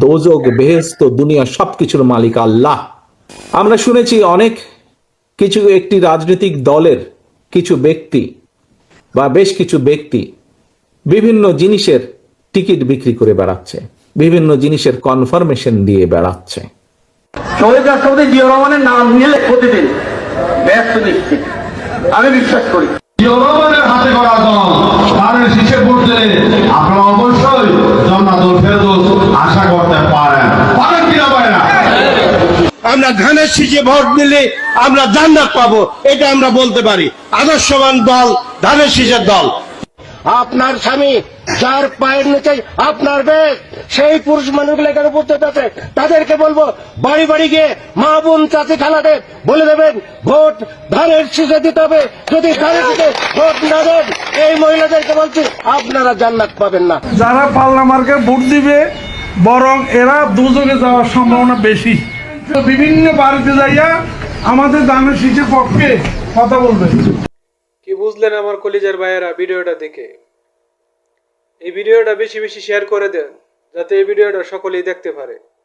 দোজক বেহেশত দুনিয়া সবকিছুর মালিক আল্লাহ। আমরা শুনেছি অনেক কিছু একটি রাজনৈতিক দলের কিছু ব্যক্তি বা বেশ কিছু ব্যক্তি বিভিন্ন জিনিসের টিকিট বিক্রি করে বেড়াচ্ছে, বিভিন্ন জিনিসের কনফার্মেশন দিয়ে বেড়াচ্ছে। শহীদ রাষ্ট্রপতি জিয়া রহমানের নাম নিলে প্রতিদিন ব্যস্ত নিশ্চিত আমি বিশ্বাস করি। জিয়া রহমানের হাতে করা দল তাদের শীষে ভোট দিলে আপনারা অবশ্যই জান্নাতুল ফেরদৌস আশা করতে পারেন কিনা পারেন না? আমরা ধানের শীষে ভোট দিলে আমরা জান্নাত পাবো, এটা আমরা বলতে পারি। আদর্শবান দল ধানের শীষের দল। আপনার স্বামী যার পায়ের নিচে আপনার বেশ, সেই পুরুষ মানুষগুলো এখানে উপস্থিত আছে, তাদেরকে বলবো বাড়ি বাড়ি গিয়ে মা বোন চাচি খালাদের বলে দেবেন ভোট ধানের শীষে দিতে হবে। যদি ধানের শীষে ভোট না দেন, এই মহিলাদেরকে বলছি আপনারা জান্নাত পাবেন না। যারা পাল্লা মার্কে ভোট দিবে বরং এরা দুজনে যাওয়ার সম্ভাবনা বেশি। তো বিভিন্ন বাড়িতে যাইয়া আমাদের ধানের শীষের পক্ষে কথা বলবে। কি বুঝলেন আমার কলিজার ভাইয়েরা ভিডিওটা দেখে? এই ভিডিওটা বেশি বেশি শেয়ার করে দেন যাতে এই ভিডিওটা সকলেই দেখতে পারে।